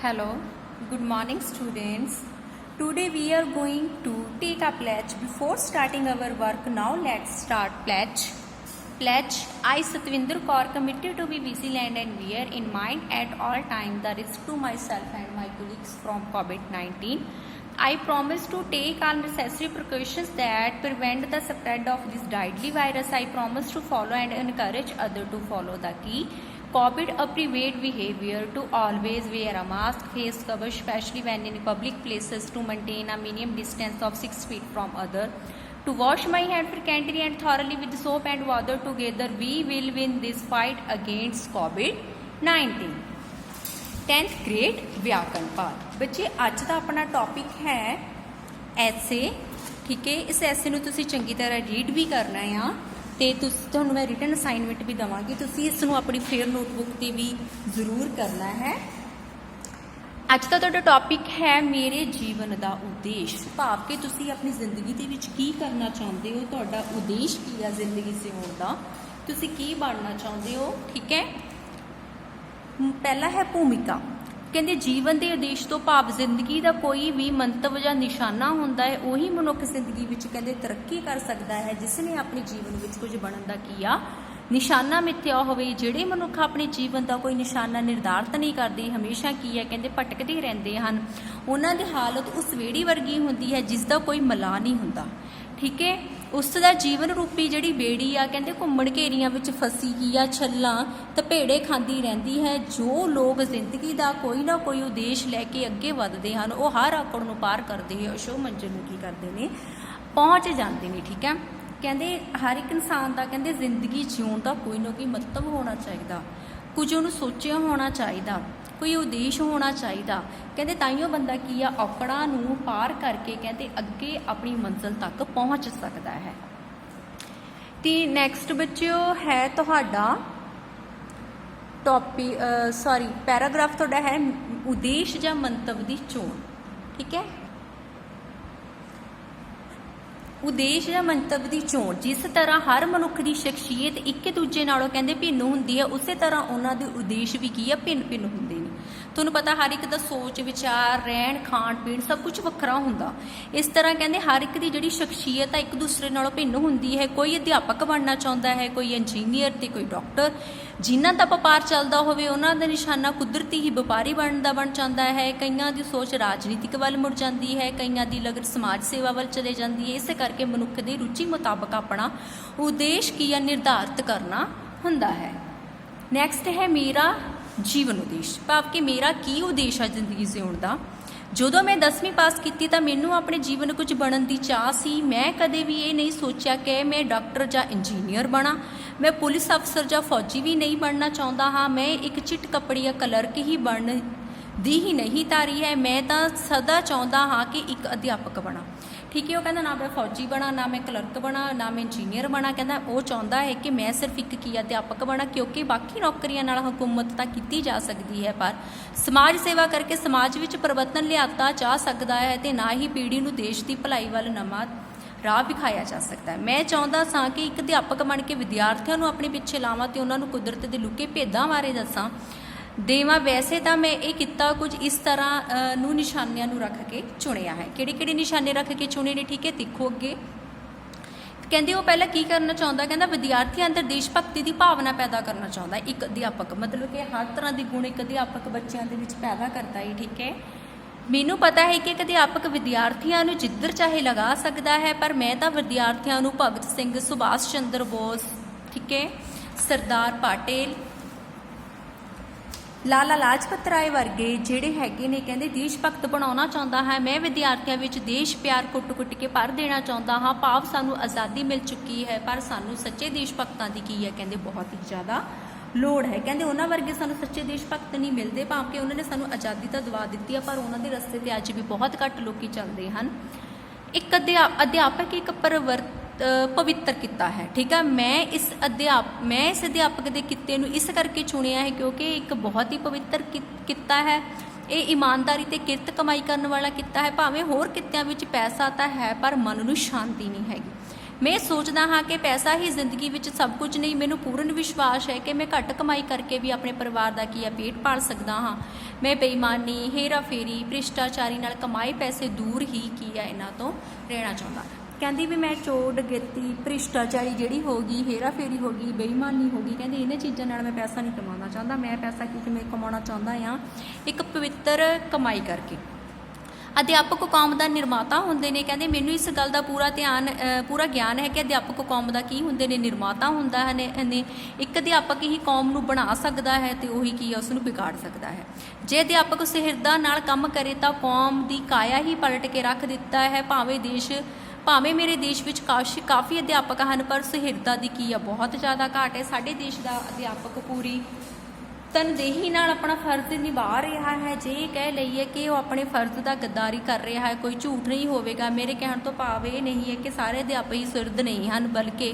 Hello, good morning students. Today we are going to take a pledge. Before starting our work, now let's start pledge. Pledge. I, Satvinder Kaur, committed to be vigilant and bear in mind at all times the risk to myself and my colleagues from COVID-19. I promise to take all necessary precautions that prevent the spread of this deadly virus. I promise to follow and encourage others to follow the key COVID appropriate behavior, to always wear a mask, face cover, especially when in public places, to maintain a minimum distance of 6 feet from other, to wash my hand frequently and thoroughly with soap and water. Together we will win this fight against COVID-19. 10th grade व्याकरण पाठ। बच्चे अज का अपना topic है ऐसे, ठीक है। इस ऐसे ਨੂੰ ਤੁਸੀਂ ਚੰਗੀ ਤਰ੍ਹਾਂ ਰੀਡ ਵੀ ਕਰਨਾ ਆ ਤੇ ਤੁਹਾਨੂੰ ਮੈਂ ਰਿਟਨ ਅਸਾਈਨਮੈਂਟ ਵੀ ਦਵਾਂਗੀ। ਤੁਸੀਂ ਇਸ ਨੂੰ ਆਪਣੀ ਫੇਰ ਨੋਟਬੁੱਕ ਤੇ ਵੀ ਜ਼ਰੂਰ ਕਰਨਾ ਹੈ। ਅੱਜ ਦਾ ਤੁਹਾਡਾ ਟੌਪਿਕ ਹੈ ਮੇਰੇ ਜੀਵਨ ਦਾ ਉਦੇਸ਼, ਭਾਵ ਕਿ ਤੁਸੀਂ ਆਪਣੀ ਜ਼ਿੰਦਗੀ ਦੇ ਵਿੱਚ ਕੀ ਕਰਨਾ ਚਾਹੁੰਦੇ ਹੋ, ਤੁਹਾਡਾ ਉਦੇਸ਼ ਕੀ ਆ ਜ਼ਿੰਦਗੀ ਜਿਉਣ ਦਾ, ਤੁਸੀਂ ਕੀ ਬਣਨਾ ਚਾਹੁੰਦੇ ਹੋ, ਠੀਕ ਹੈ। ਪਹਿਲਾ ਹੈ ਭੂਮਿਕਾ। ਕਹਿੰਦੇ ਜੀਵਨ ਦੇ ਉਦੇਸ਼ ਤੋਂ ਭਾਵ ਜ਼ਿੰਦਗੀ ਦਾ ਕੋਈ ਵੀ ਮੰਤਵ ਜਾਂ ਨਿਸ਼ਾਨਾ ਹੁੰਦਾ ਹੈ, ਉਹੀ ਮਨੁੱਖ ਜ਼ਿੰਦਗੀ ਵਿੱਚ ਕਹਿੰਦੇ ਤਰੱਕੀ ਕਰ ਸਕਦਾ ਹੈ ਜਿਸ ਨੇ ਆਪਣੇ ਜੀਵਨ ਵਿੱਚ ਕੁਝ ਬਣਨ ਦਾ ਕੀਆ ਨਿਸ਼ਾਨਾ ਮਿੱਥਿਆ ਹੋਵੇ। ਜਿਹੜੇ ਮਨੁੱਖ ਆਪਣੇ ਜੀਵਨ ਦਾ ਕੋਈ ਨਿਸ਼ਾਨਾ ਨਿਰਧਾਰਤ ਨਹੀਂ ਕਰਦੇ, ਹਮੇਸ਼ਾ ਕੀ ਹੈ ਕਹਿੰਦੇ ਭਟਕਦੇ ਰਹਿੰਦੇ ਹਨ, ਉਹਨਾਂ ਦੀ ਹਾਲਤ ਉਸ ਵੇੜੀ ਵਰਗੀ ਹੁੰਦੀ ਹੈ ਜਿਸ ਦਾ ਕੋਈ ਮਲਾ ਨਹੀਂ ਹੁੰਦਾ, ਠੀਕ ਹੈ। ਉਸ ਦਾ ਜੀਵਨ ਰੂਪੀ ਜਿਹੜੀ ਬੇੜੀ ਆ ਕਹਿੰਦੇ ਘੁੰਮਣ ਘੇਰੀਆਂ ਵਿੱਚ ਫਸੀ ਹੀ ਆ, ਛੱਲਾਂ ਧਪੇੜੇ ਖਾਂਦੀ ਰਹਿੰਦੀ ਹੈ। ਜੋ ਲੋਕ ਜ਼ਿੰਦਗੀ ਦਾ ਕੋਈ ਨਾ ਕੋਈ ਉਦੇਸ਼ ਲੈ ਕੇ ਅੱਗੇ ਵੱਧਦੇ ਹਨ, ਉਹ ਹਰ ਆਕੜ ਨੂੰ ਪਾਰ ਕਰਦੇ ਹੋਏ ਅਸ਼ੋ ਮੰਜ਼ਿਲ ਨੂੰ ਕੀ ਕਰਦੇ ਨੇ, ਪਹੁੰਚ ਜਾਂਦੇ ਨੇ, ਠੀਕ ਹੈ। ਕਹਿੰਦੇ ਹਰ ਇੱਕ ਇਨਸਾਨ ਦਾ ਕਹਿੰਦੇ ਜ਼ਿੰਦਗੀ ਜਿਉਣ ਦਾ ਕੋਈ ਨਾ ਕੋਈ ਮਤਲਬ ਹੋਣਾ ਚਾਹੀਦਾ, ਕੁਝ ਉਹਨੂੰ ਸੋਚਿਆ ਹੋਣਾ ਚਾਹੀਦਾ, ਕੋਈ ਉਦੇਸ਼ ਹੋਣਾ ਚਾਹੀਦਾ। ਕਹਿੰਦੇ ਤਾਈਓ ਬੰਦਾ ਕੀ ਆ ਔਕੜਾਂ ਨੂੰ ਪਾਰ ਕਰਕੇ ਕਹਿੰਦੇ ਅੱਗੇ ਆਪਣੀ ਮੰਜ਼ਿਲ ਤੱਕ ਪਹੁੰਚ ਸਕਦਾ ਹੈ। ਤੇ ਨੈਕਸਟ ਬੱਚਿਓ ਹੈ ਤੁਹਾਡਾ ਪੈਰਾਗ੍ਰਾਫ ਤੁਹਾਡਾ ਹੈ ਉਦੇਸ਼ ਜਾਂ ਮੰਤਵ ਦੀ ਚੋਣ, ਠੀਕ ਹੈ। ਉਦੇਸ਼ ਜਾਂ ਮੰਤਵ ਦੀ ਚੋਣ। ਜਿਸ ਤਰ੍ਹਾਂ ਹਰ ਮਨੁੱਖ ਦੀ ਸ਼ਖਸੀਅਤ ਇੱਕ ਦੂਜੇ ਨਾਲੋਂ ਕਹਿੰਦੇ ਭਿੰਨ ਹੁੰਦੀ ਹੈ, ਉਸੇ ਤਰ੍ਹਾਂ ਉਹਨਾਂ ਦੇ ਉਦੇਸ਼ ਵੀ ਕੀ ਆ ਭਿੰਨ ਹੁੰਦੇ ਨੇ। ਤੁਹਾਨੂੰ ਪਤਾ ਹਰ ਇੱਕ ਦਾ ਸੋਚ ਵਿਚਾਰ ਰਹਿਣ ਖਾਣ ਪੀਣ ਸਭ ਕੁਝ ਵੱਖਰਾ ਹੁੰਦਾ। ਇਸ ਤਰ੍ਹਾਂ ਕਹਿੰਦੇ ਹਰ ਇੱਕ ਦੀ ਜਿਹੜੀ ਸ਼ਖਸੀਅਤ ਆ ਇੱਕ ਦੂਸਰੇ ਨਾਲੋਂ ਭਿੰਨ ਹੁੰਦੀ ਹੈ। ਕੋਈ ਅਧਿਆਪਕ ਬਣਨਾ ਚਾਹੁੰਦਾ ਹੈ, ਕੋਈ ਇੰਜੀਨੀਅਰ ਤੇ ਕੋਈ ਡਾਕਟਰ। ਜਿਨ੍ਹਾਂ ਦਾ ਵਪਾਰ ਚੱਲਦਾ ਹੋਵੇ ਉਹਨਾਂ ਦਾ ਨਿਸ਼ਾਨਾ ਕੁਦਰਤੀ ਹੀ ਵਪਾਰੀ ਬਣਨ ਦਾ ਬਣ ਜਾਂਦਾ ਹੈ। ਕਈਆਂ ਦੀ ਸੋਚ ਰਾਜਨੀਤਿਕ ਵੱਲ ਮੁੜ ਜਾਂਦੀ ਹੈ, ਕਈਆਂ ਦੀ ਲਗਨ ਸਮਾਜ ਸੇਵਾ ਵੱਲ ਚਲੇ ਜਾਂਦੀ ਹੈ। ਇਸੇ ਕਰਕੇ ਮਨੁੱਖ ਦੀ ਰੁਚੀ ਮੁਤਾਬਕ ਆਪਣਾ ਉਦੇਸ਼ ਕੀ ਆ ਨਿਰਧਾਰਿਤ ਕਰਨਾ ਹੁੰਦਾ ਹੈ। ਨੈਕਸਟ ਹੈ ਮੇਰਾ ਜੀਵਨ ਉਦੇਸ਼, ਭਾਵ ਕਿ ਮੇਰਾ ਕੀ ਉਦੇਸ਼ ਹੈ ਜ਼ਿੰਦਗੀ ਜਿਉਣ ਦਾ। ਜਦੋਂ ਮੈਂ 10ਵੀਂ ਪਾਸ ਕੀਤੀ ਤਾਂ ਮੈਨੂੰ ਆਪਣੇ ਜੀਵਨ ਕੁਝ ਬਣਨ ਦੀ ਚਾਹ ਸੀ। ਮੈਂ ਕਦੇ ਵੀ ਇਹ ਨਹੀਂ ਸੋਚਿਆ ਕਿ ਮੈਂ ਡਾਕਟਰ ਜਾਂ ਇੰਜੀਨੀਅਰ ਬਣਾ, ਮੈਂ ਪੁਲਿਸ ਅਫਸਰ ਜਾਂ ਫੌਜੀ ਵੀ ਨਹੀਂ ਬਣਨਾ ਚਾਹੁੰਦਾ ਹਾਂ। ਮੈਂ ਇੱਕ ਚਿੱਟ ਕੱਪੜੀਆ ਕਲਰਕ ਹੀ ਬਣਨ ਦੀ ਹੀ ਨਹੀਂ ਧਾਰੀ ਹੈ। ਮੈਂ ਤਾਂ ਸਦਾ ਚਾਹੁੰਦਾ ਹਾਂ ਕਿ ਇੱਕ ਅਧਿਆਪਕ ਬਣਾ, ਠੀਕ ਹੈ। ਉਹ ਕਹਿੰਦਾ ਨਾ ਮੈਂ ਫੌਜੀ ਬਣਾ, ਨਾ ਮੈਂ ਕਲਰਕ ਬਣਾ, ਨਾ ਮੈਂ ਇੰਜੀਨੀਅਰ ਬਣਾ। ਕਹਿੰਦਾ ਉਹ ਚਾਹੁੰਦਾ ਹੈ ਕਿ ਮੈਂ ਸਿਰਫ ਇੱਕ ਕੀ ਅਧਿਆਪਕ ਬਣਾ, ਕਿਉਂਕਿ ਬਾਕੀ ਨੌਕਰੀਆਂ ਨਾਲ ਹਕੂਮਤ ਤਾਂ ਕੀਤੀ ਜਾ ਸਕਦੀ ਹੈ, ਪਰ ਸਮਾਜ ਸੇਵਾ ਕਰਕੇ ਸਮਾਜ ਵਿੱਚ ਪਰਿਵਰਤਨ ਲਿਆਤਾ ਜਾ ਸਕਦਾ ਹੈ ਤੇ ਨਾ ਹੀ ਪੀੜ੍ਹੀ ਨੂੰ ਦੇਸ਼ ਦੀ ਭਲਾਈ ਵੱਲ ਨਵਾਂ ਰਾਹ ਵਿਖਾਇਆ ਜਾ ਸਕਦਾ ਹੈ। ਮੈਂ ਚਾਹੁੰਦਾ ਸਾਂ ਕਿ ਇੱਕ ਅਧਿਆਪਕ ਬਣ ਕੇ ਵਿਦਿਆਰਥੀਆਂ ਨੂੰ ਆਪਣੇ ਪਿੱਛੇ ਲਾਵਾਂ ਤੇ ਉਹਨਾਂ ਨੂੰ ਕੁਦਰਤ ਦੇ ਲੁਕੇ ਭੇਦਾਂ ਬਾਰੇ ਦੱਸਾਂ ਦੇਵਾਂ। ਵੈਸੇ ਤਾਂ ਮੈਂ ਇਹ ਕੀਤਾ ਕੁਝ ਇਸ ਤਰ੍ਹਾਂ ਨੂੰ ਨਿਸ਼ਾਨਿਆਂ ਨੂੰ ਰੱਖ ਕੇ ਚੁਣਿਆ ਹੈ। ਕਿਹੜੇ ਨਿਸ਼ਾਨੇ ਰੱਖ ਕੇ ਚੁਣੇ ਨੇ, ਠੀਕ ਹੈ। ਦੇਖੋ ਅੱਗੇ ਕਹਿੰਦੇ ਉਹ ਪਹਿਲਾਂ ਕੀ ਕਰਨਾ ਚਾਹੁੰਦਾ, ਕਹਿੰਦਾ ਵਿਦਿਆਰਥੀਆਂ ਅੰਦਰ ਦੇਸ਼ ਭਗਤੀ ਦੀ ਭਾਵਨਾ ਪੈਦਾ ਕਰਨਾ ਚਾਹੁੰਦਾ ਇੱਕ ਅਧਿਆਪਕ। ਮਤਲਬ ਕਿ ਹਰ ਤਰ੍ਹਾਂ ਦੀ ਗੁਣ ਇੱਕ ਅਧਿਆਪਕ ਬੱਚਿਆਂ ਦੇ ਵਿੱਚ ਪੈਦਾ ਕਰਦਾ ਹੈ, ਠੀਕ ਹੈ। ਮੈਨੂੰ ਪਤਾ ਹੈ ਕਿ ਇੱਕ ਅਧਿਆਪਕ ਵਿਦਿਆਰਥੀਆਂ ਨੂੰ ਜਿੱਧਰ ਚਾਹੇ ਲਗਾ ਸਕਦਾ ਹੈ, ਪਰ ਮੈਂ ਤਾਂ ਵਿਦਿਆਰਥੀਆਂ ਨੂੰ ਭਗਤ ਸਿੰਘ, ਸੁਭਾਸ਼ ਚੰਦਰ ਬੋਸ, ਠੀਕ ਹੈ, ਸਰਦਾਰ ਪਟੇਲ, ਲਾਲਾ ਲਾਜਪਤ ਰਾਏ ਵਰਗੇ ਜਿਹੜੇ ਹੈਗੇ ਨੇ ਕਹਿੰਦੇ ਦੇਸ਼ ਭਗਤ ਬਣਾਉਣਾ ਚਾਹੁੰਦਾ ਹਾਂ। ਮੈਂ ਵਿਦਿਆਰਥੀਆਂ ਵਿੱਚ ਦੇਸ਼ ਪਿਆਰ ਕੁੱਟ ਕੇ ਭਰ ਦੇਣਾ ਚਾਹੁੰਦਾ ਹਾਂ। ਭਾਵ ਸਾਨੂੰ ਆਜ਼ਾਦੀ ਮਿਲ ਚੁੱਕੀ ਹੈ, ਪਰ ਸਾਨੂੰ ਸੱਚੇ ਦੇਸ਼ ਭਗਤਾਂ ਦੀ ਕੀ ਹੈ ਕਹਿੰਦੇ ਬਹੁਤ ਹੀ ਜ਼ਿਆਦਾ ਲੋੜ ਹੈ। ਕਹਿੰਦੇ ਉਹਨਾਂ ਵਰਗੇ ਸਾਨੂੰ ਸੱਚੇ ਦੇਸ਼ ਭਗਤ ਨਹੀਂ ਮਿਲਦੇ, ਭਾਵ ਕਿ ਉਹਨਾਂ ਨੇ ਸਾਨੂੰ ਆਜ਼ਾਦੀ ਤਾਂ ਦਵਾ ਦਿੱਤੀ ਆ, ਪਰ ਉਹਨਾਂ ਦੇ ਰਸਤੇ 'ਤੇ ਅੱਜ ਵੀ ਬਹੁਤ ਘੱਟ ਲੋਕੀ ਚੱਲਦੇ ਹਨ। ਇੱਕ ਅਧਿਆਪਕ ਇੱਕ ਪਵਿੱਤਰ ਕਿੱਤਾ ਹੈ, ਠੀਕ ਹੈ। ਮੈਂ ਇਸ ਅਧਿਆਪਕ ਦੇ ਕਿੱਤੇ ਨੂੰ ਇਸ ਕਰਕੇ ਚੁਣਿਆ ਹੈ ਕਿਉਂਕਿ ਇੱਕ ਬਹੁਤ ਹੀ ਪਵਿੱਤਰ ਕਿੱਤਾ ਹੈ। ਇਹ ਇਮਾਨਦਾਰੀ ਤੇ ਕਿਰਤ ਕਮਾਈ ਕਰਨ ਵਾਲਾ ਕਿੱਤਾ ਹੈ। ਭਾਵੇਂ ਹੋਰ ਕਿੱਤਿਆਂ ਵਿੱਚ ਪੈਸਾ ਤਾਂ ਹੈ, ਪਰ ਮਨ ਨੂੰ ਸ਼ਾਂਤੀ ਨਹੀਂ ਹੈਗੀ। ਮੈਂ ਸੋਚਦਾ ਹਾਂ ਕਿ ਪੈਸਾ ਹੀ ਜ਼ਿੰਦਗੀ ਵਿੱਚ ਸਭ ਕੁਝ ਨਹੀਂ। ਮੈਨੂੰ ਪੂਰਨ ਵਿਸ਼ਵਾਸ ਹੈ ਕਿ ਮੈਂ ਘੱਟ ਕਮਾਈ ਕਰਕੇ ਵੀ ਆਪਣੇ ਪਰਿਵਾਰ ਦਾ ਪੇਟ ਪਾਲ ਸਕਦਾ ਹਾਂ। ਮੈਂ ਬੇਈਮਾਨੀ, ਹੇਰਾਫੇਰੀ, ਭ੍ਰਿਸ਼ਟਾਚਾਰੀ ਨਾਲ ਕਮਾਏ ਪੈਸੇ ਦੂਰ ਹੀ ਇਹਨਾਂ ਤੋਂ ਰਹਿਣਾ ਚਾਹੁੰਦਾ। ਕਹਿੰਦੀ ਵੀ ਮੈਂ ਚੋਰ ਡਕੈਤੀ, ਭ੍ਰਿਸ਼ਟਾਚਾਰੀ ਜਿਹੜੀ ਹੋ ਗਈ, ਹੇਰਾਫੇਰੀ ਹੋ ਗਈ, ਬੇਈਮਾਨੀ ਹੋ ਗਈ, ਕਹਿੰਦੀ ਇਹਨਾਂ ਚੀਜ਼ਾਂ ਨਾਲ ਮੈਂ ਪੈਸਾ ਨਹੀਂ ਕਮਾਉਣਾ ਚਾਹੁੰਦਾ। ਮੈਂ ਪੈਸਾ ਕਿਵੇਂ ਕਮਾਉਣਾ ਚਾਹੁੰਦਾ ਹਾਂ? ਇੱਕ ਪਵਿੱਤਰ ਕਮਾਈ ਕਰਕੇ। ਅਧਿਆਪਕ ਕੌਮ ਦਾ ਨਿਰਮਾਤਾ ਹੁੰਦੇ ਨੇ। ਕਹਿੰਦੇ ਮੈਨੂੰ ਇਸ ਗੱਲ ਦਾ ਪੂਰਾ ਗਿਆਨ ਹੈ ਕਿ ਅਧਿਆਪਕ ਕੌਮ ਦਾ ਕੀ ਹੁੰਦੇ ਨੇ, ਨਿਰਮਾਤਾ ਹੁੰਦਾ ਨੇ। ਇੱਕ ਅਧਿਆਪਕ ਹੀ ਕੌਮ ਨੂੰ ਬਣਾ ਸਕਦਾ ਹੈ ਤੇ ਉਹੀ ਉਸ ਨੂੰ ਵਿਗਾੜ ਸਕਦਾ ਹੈ। ਜੇ ਅਧਿਆਪਕ ਸੁਹਿਰਦਾਂ ਨਾਲ ਕੰਮ ਕਰੇ ਤਾਂ ਕੌਮ ਦੀ ਕਾਇਆ ਹੀ ਪਲਟ ਕੇ ਰੱਖ ਦਿੱਤਾ ਹੈ। ਭਾਵੇਂ ਮੇਰੇ ਦੇਸ਼ ਵਿੱਚ ਕਾਫੀ ਅਧਿਆਪਕ ਹਨ, ਪਰ ਸੁਹਿਰਦਾ ਦੀ ਬਹੁਤ ਜ਼ਿਆਦਾ ਘਾਟ ਹੈ। ਸਾਡੇ ਦੇਸ਼ ਦਾ ਅਧਿਆਪਕ ਪੂਰੀ ਤਨਦੇਹੀ ਨਾਲ ਆਪਣਾ ਫਰਜ਼ ਨਿਭਾ ਰਿਹਾ ਹੈ। ਜੇ ਇਹ ਕਹਿ ਲਈਏ ਕਿ ਉਹ ਆਪਣੇ ਫਰਜ਼ ਦਾ ਗੱਦਾਰੀ ਕਰ ਰਿਹਾ ਹੈ, ਕੋਈ ਝੂਠ ਨਹੀਂ ਹੋਵੇਗਾ। ਮੇਰੇ ਕਹਿਣ ਤੋਂ ਭਾਵ ਇਹ ਨਹੀਂ ਹੈ ਕਿ ਸਾਰੇ ਅਧਿਆਪਕ ਹੀ ਸੁਹਿਰਦ ਨਹੀਂ ਹਨ, ਬਲਕਿ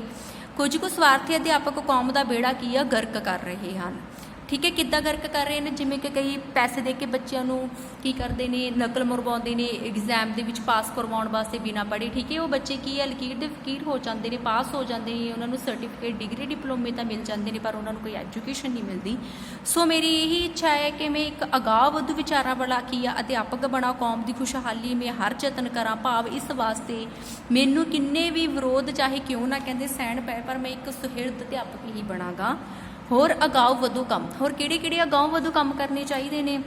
ਕੁਝ ਕੁ ਸਵਾਰਥੀ ਅਧਿਆਪਕ ਕੌਮ ਦਾ ਬੇੜਾ ਗਰਕ ਕਰ ਰਹੇ ਹਨ। ਠੀਕ ਹੈ, ਕਿੱਦਾਂ ਗਰਕ ਕਰ ਰਹੇ ਨੇ? ਜਿਵੇਂ ਕਿ ਕਈ ਪੈਸੇ ਦੇ ਕੇ ਬੱਚਿਆਂ ਨੂੰ ਕੀ ਕਰਦੇ ਨੇ, ਨਕਲ ਮਰਵਾਉਂਦੇ ਨੇ ਐਗਜ਼ਾਮ ਦੇ ਵਿੱਚ ਪਾਸ ਕਰਵਾਉਣ ਵਾਸਤੇ ਬਿਨਾਂ ਪੜ੍ਹੇ। ਠੀਕ ਹੈ, ਉਹ ਬੱਚੇ ਲਕੀਰ ਦੇ ਫਕੀਰ ਹੋ ਜਾਂਦੇ ਨੇ, ਪਾਸ ਹੋ ਜਾਂਦੇ ਨੇ, ਉਹਨਾਂ ਨੂੰ ਸਰਟੀਫਿਕੇਟ, ਡਿਗਰੀ, ਡਿਪਲੋਮੇ ਤਾਂ ਮਿਲ ਜਾਂਦੇ ਨੇ, ਪਰ ਉਹਨਾਂ ਨੂੰ ਕੋਈ ਐਜੂਕੇਸ਼ਨ ਨਹੀਂ ਮਿਲਦੀ। ਸੋ ਮੇਰੀ ਇਹੀ ਇੱਛਾ ਹੈ ਕਿ ਮੈਂ ਇੱਕ ਅਗਾਂਹ ਵਧੂ ਵਿਚਾਰਾਂ ਵਾਲਾ ਅਧਿਆਪਕ ਬਣਾ। ਕੌਮ ਦੀ ਖੁਸ਼ਹਾਲੀ ਮੈਂ ਹਰ ਯਤਨ ਕਰਾਂ। ਭਾਵ ਇਸ ਵਾਸਤੇ ਮੈਨੂੰ ਕਿੰਨੇ ਵੀ ਵਿਰੋਧ ਚਾਹੇ ਕਿਉਂ ਨਾ ਸਹਿਣ ਪਏ, ਪਰ ਮੈਂ ਇੱਕ ਸੁਹਿਰਦ ਅਧਿਆਪਕ ਹੀ ਬਣਾਂਗਾ। ਹੋਰ ਅਗਾਊ ਵਧੂ ਕੰਮ। ਹੋਰ ਕਿਹੜੇ ਅਗਾਊ ਵਧੂ ਕੰਮ ਕਰਨੇ ਚਾਹੀਦੇ ਨੇ?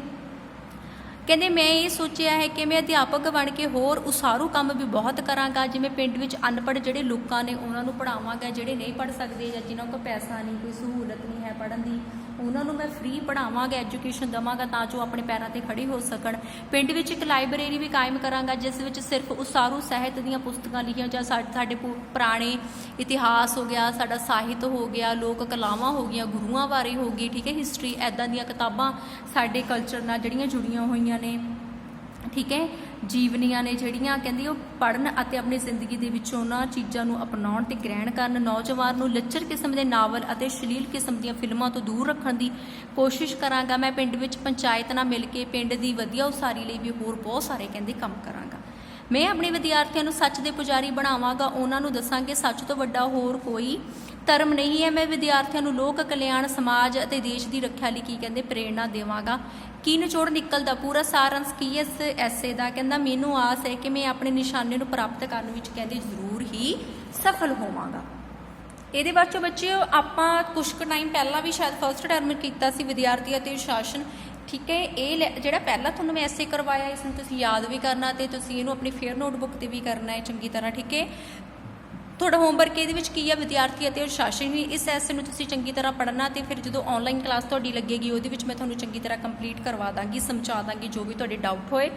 ਕਹਿੰਦੇ ਮੈਂ ਇਹ ਸੋਚਿਆ ਹੈ ਕਿ ਮੈਂ ਅਧਿਆਪਕ ਬਣ ਕੇ ਹੋਰ ਉਸਾਰੂ ਕੰਮ ਵੀ ਬਹੁਤ ਕਰਾਂਗਾ। ਜਿਵੇਂ ਪਿੰਡ ਵਿੱਚ ਅਨਪੜ੍ਹ ਜਿਹੜੇ ਲੋਕਾਂ ਨੇ ਉਹਨਾਂ ਨੂੰ ਪੜ੍ਹਾਵਾਂਗਾ, ਜਿਹੜੇ ਨਹੀਂ ਪੜ੍ਹ ਸਕਦੇ ਜਾਂ ਜਿਨ੍ਹਾਂ ਕੋਲ ਪੈਸਾ ਨਹੀਂ, ਕੋਈ ਸਹੂਲਤ ਨਹੀਂ ਹੈ ਪੜ੍ਹਨ ਦੀ, ਉਹਨਾਂ ਨੂੰ ਮੈਂ ਫ੍ਰੀ ਪੜ੍ਹਾਵਾਂਗਾ, ਐਜੂਕੇਸ਼ਨ ਦੇਵਾਂਗਾ ਤਾਂ ਜੋ ਆਪਣੇ ਪੈਰਾਂ 'ਤੇ ਖੜੇ ਹੋ ਸਕਣ। ਪਿੰਡ ਵਿੱਚ ਇੱਕ ਲਾਇਬ੍ਰੇਰੀ ਵੀ ਕਾਇਮ ਕਰਾਂਗਾ ਜਿਸ ਵਿੱਚ ਸਿਰਫ ਉਸਾਰੂ ਸਾਹਿਤ ਦੀਆਂ ਪੁਸਤਕਾਂ ਲਿਖੀਆਂ ਜਾਂ ਸਾਡੇ ਪੁਰਾਣੇ ਇਤਿਹਾਸ ਹੋ ਗਿਆ, ਸਾਡਾ ਸਾਹਿਤ ਹੋ ਗਿਆ, ਲੋਕ ਕਲਾਵਾਂ ਹੋ ਗਈਆਂ, ਗੁਰੂਆਂ ਬਾਰੇ ਹੋ ਗਈ। ਠੀਕ ਹੈ, ਹਿਸਟਰੀ, ਇੱਦਾਂ ਦੀਆਂ ਕਿਤਾਬਾਂ ਸਾਡੇ ਕਲਚਰ ਨਾਲ ਜਿਹੜੀਆਂ ਜੁੜੀਆਂ ਹੋਈਆਂ ਨੇ। ਠੀਕ ਹੈ, ਜੀਵਨੀਆਂ ਨੇ ਜਿਹੜੀਆਂ, ਕਹਿੰਦੀ ਉਹ ਪੜ੍ਹਨ ਅਤੇ ਆਪਣੀ ਜ਼ਿੰਦਗੀ ਦੇ ਵਿੱਚ ਉਹਨਾਂ ਚੀਜ਼ਾਂ ਨੂੰ ਅਪਣਾਉਣ ਤੇ ਗ੍ਰਹਿਣ ਕਰਨ। ਨੌਜਵਾਨ ਨੂੰ ਲੱਚਰ ਕਿਸਮ ਦੇ ਨਾਵਲ ਅਤੇ ਅਸ਼ਲੀਲ ਕਿਸਮ ਦੀਆਂ ਫਿਲਮਾਂ ਤੋਂ ਦੂਰ ਰੱਖਣ ਦੀ ਕੋਸ਼ਿਸ਼ ਕਰਾਂਗਾ। ਮੈਂ ਪਿੰਡ ਵਿੱਚ ਪੰਚਾਇਤ ਨਾਲ ਮਿਲ ਕੇ ਪਿੰਡ ਦੀ ਵਧੀਆ ਉਸਾਰੀ ਲਈ ਵੀ ਹੋਰ ਬਹੁਤ ਸਾਰੇ ਕੰਮ ਕਰਾਂਗਾ। ਮੈਂ ਆਪਣੇ ਵਿਦਿਆਰਥੀਆਂ ਨੂੰ ਸੱਚ ਦੇ ਪੁਜਾਰੀ ਬਣਾਵਾਂਗਾ। ਉਹਨਾਂ ਨੂੰ ਦੱਸਾਂਗੇ ਸੱਚ ਤੋਂ ਵੱਡਾ ਹੋਰ ਕੋਈ ਧਰਮ ਨਹੀਂ ਹੈ। ਮੈਂ ਵਿਦਿਆਰਥੀਆਂ ਨੂੰ ਲੋਕ ਕਲਿਆਣ, ਸਮਾਜ ਅਤੇ ਦੇਸ਼ ਦੀ ਰੱਖਿਆ ਲਈ ਪ੍ਰੇਰਣਾ ਦੇਵਾਂਗਾ। ਕੀ ਨਿਚੋੜ ਨਿਕਲਦਾ, ਪੂਰਾ ਸਾਰਾਂਸ਼ ਕੀ ਇਸ ਐਸੇ ਦਾ? ਕਹਿੰਦਾ ਮੈਨੂੰ ਆਸ ਹੈ ਕਿ ਮੈਂ ਆਪਣੇ ਨਿਸ਼ਾਨੇ ਨੂੰ ਪ੍ਰਾਪਤ ਕਰਨ ਵਿੱਚ ਜ਼ਰੂਰ ਹੀ ਸਫਲ ਹੋਵਾਂਗਾ। ਇਹਦੇ ਬਾਅਦ ਚੋਂ ਬੱਚਿਓ ਆਪਾਂ ਕੁਛ ਕੁ ਟਾਈਮ ਪਹਿਲਾਂ ਵੀ ਸ਼ਾਇਦ ਫਸਟ ਟਰਮ ਕੀਤਾ ਸੀ ਵਿਦਿਆਰਥੀ ਅਤੇ ਅਨੁਸ਼ਾਸਨ। ਠੀਕ ਹੈ, ਇਹ ਜਿਹੜਾ ਪਹਿਲਾਂ ਤੁਹਾਨੂੰ ਮੈਂ ਐਸੇ ਕਰਵਾਇਆ, ਇਸ ਨੂੰ ਤੁਸੀਂ ਯਾਦ ਵੀ ਕਰਨਾ ਅਤੇ ਤੁਸੀਂ ਇਹਨੂੰ ਆਪਣੀ ਫੇਅਰ ਨੋਟਬੁੱਕ 'ਤੇ ਵੀ ਕਰਨਾ ਹੈ ਚੰਗੀ ਤਰ੍ਹਾਂ। ਠੀਕ ਹੈ, ਤੁਹਾਡਾ ਹੋਮਵਰਕ ਇਹਦੇ ਵਿੱਚ ਕੀ ਹੈ? ਵਿਦਿਆਰਥੀ ਅਤੇ ਅਨੁਸ਼ਾਸਨ ਹੀ। ਇਸ ਐਸੇ ਨੂੰ ਤੁਸੀਂ ਚੰਗੀ ਤਰ੍ਹਾਂ ਪੜ੍ਹਨਾ ਅਤੇ ਫਿਰ ਜਦੋਂ ਆਨਲਾਈਨ ਕਲਾਸ ਤੁਹਾਡੀ ਲੱਗੇਗੀ ਉਹਦੇ ਵਿੱਚ ਮੈਂ ਤੁਹਾਨੂੰ ਚੰਗੀ ਤਰ੍ਹਾਂ ਕੰਪਲੀਟ ਕਰਵਾ ਦਾਂਗੀ, ਸਮਝਾ ਦਾਂਗੀ ਜੋ ਵੀ ਤੁਹਾਡੇ ਡਾਊਟ ਹੋਏ।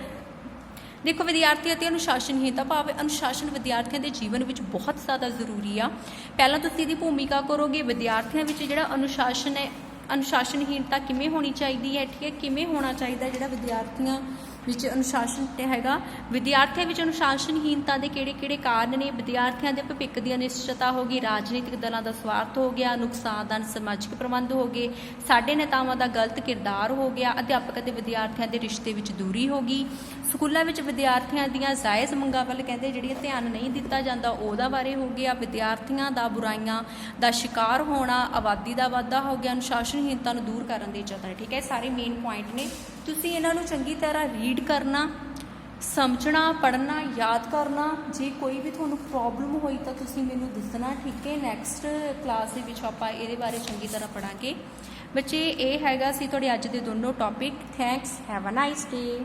ਦੇਖੋ, ਵਿਦਿਆਰਥੀ ਅਤੇ ਅਨੁਸ਼ਾਸਨਹੀਨਤਾ ਭਾਵ ਅਨੁਸ਼ਾਸਨ ਵਿਦਿਆਰਥੀਆਂ ਦੇ ਜੀਵਨ ਵਿੱਚ ਬਹੁਤ ਜ਼ਿਆਦਾ ਜ਼ਰੂਰੀ ਆ। ਪਹਿਲਾਂ ਤੁਸੀਂ ਇਹਦੀ ਭੂਮਿਕਾ ਕਰੋਗੇ। ਵਿਦਿਆਰਥੀਆਂ ਵਿੱਚ ਜਿਹੜਾ ਅਨੁਸ਼ਾਸਨ ਹੈ, ਅਨੁਸ਼ਾਸਨਹੀਨਤਾ ਕਿਵੇਂ ਹੋਣੀ ਚਾਹੀਦੀ ਹੈ? ਠੀਕ ਹੈ, ਕਿਵੇਂ ਹੋਣਾ ਚਾਹੀਦਾ ਜਿਹੜਾ ਵਿਦਿਆਰਥੀਆਂ ਵਿੱਚ ਅਨੁਸ਼ਾਸਨ ਤੇ ਹੈਗਾ। ਵਿਦਿਆਰਥੀਆਂ ਵਿੱਚ ਅਨੁਸ਼ਾਸਨਹੀਨਤਾ ਦੇ ਕਿਹੜੇ ਕਾਰਨ ਨੇ? ਵਿਦਿਆਰਥੀਆਂ ਦੇ ਭਵਿੱਖ ਦੀ ਅਨਿਸ਼ਚਿਤਤਾ ਹੋ ਗਈ, ਰਾਜਨੀਤਿਕ ਦਲਾਂ ਦਾ ਸਵਾਰਥ ਹੋ ਗਿਆ, ਨੁਕਸਾਨਦਾਇਕ ਸਮਾਜਿਕ ਪ੍ਰਬੰਧ ਹੋ ਗਏ, ਸਾਡੇ ਨੇਤਾਵਾਂ ਦਾ ਗਲਤ ਕਿਰਦਾਰ ਹੋ ਗਿਆ, ਅਧਿਆਪਕ ਅਤੇ ਵਿਦਿਆਰਥੀਆਂ ਦੇ ਰਿਸ਼ਤੇ ਵਿੱਚ ਦੂਰੀ ਹੋ ਗਈ, ਸਕੂਲਾਂ ਵਿੱਚ ਵਿਦਿਆਰਥੀਆਂ ਦੀਆਂ ਜਾਇਜ਼ ਮੰਗਾਂ ਵੱਲ ਜਿਹੜੀਆਂ ਧਿਆਨ ਨਹੀਂ ਦਿੱਤਾ ਜਾਂਦਾ ਉਹਦਾ ਬਾਰੇ ਹੋ ਗਿਆ, ਵਿਦਿਆਰਥੀਆਂ ਦਾ ਬੁਰਾਈਆਂ ਦਾ ਸ਼ਿਕਾਰ ਹੋਣਾ, ਆਬਾਦੀ ਦਾ ਵਾਧਾ ਹੋ ਗਿਆ, ਅਨੁਸ਼ਾਸਨਹੀਨਤਾ ਨੂੰ ਦੂਰ ਕਰਨ ਦੇ ਯਤਨ। ਠੀਕ ਹੈ, ਸਾਰੇ ਮੇਨ ਪੁਆਇੰਟ ਨੇ। ਤੁਸੀਂ ਇਹਨਾਂ ਨੂੰ ਚੰਗੀ ਤਰ੍ਹਾਂ ਰੀਡ ਕਰਨਾ, ਸਮਝਣਾ, ਪੜ੍ਹਨਾ, ਯਾਦ ਕਰਨਾ। ਜੇ ਕੋਈ ਵੀ ਤੁਹਾਨੂੰ ਪ੍ਰੋਬਲਮ ਹੋਈ ਤਾਂ ਤੁਸੀਂ ਮੈਨੂੰ ਦੱਸਣਾ। ਠੀਕ ਹੈ, ਨੈਕਸਟ ਕਲਾਸ ਦੇ ਵਿੱਚ ਆਪਾਂ ਇਹਦੇ ਬਾਰੇ ਚੰਗੀ ਤਰ੍ਹਾਂ ਪੜ੍ਹਾਂਗੇ। ਬੱਚੇ, ਇਹ ਹੈਗਾ ਸੀ ਤੁਹਾਡੇ ਅੱਜ ਦੇ ਦੋਨੋਂ topic. Thanks, have a nice day.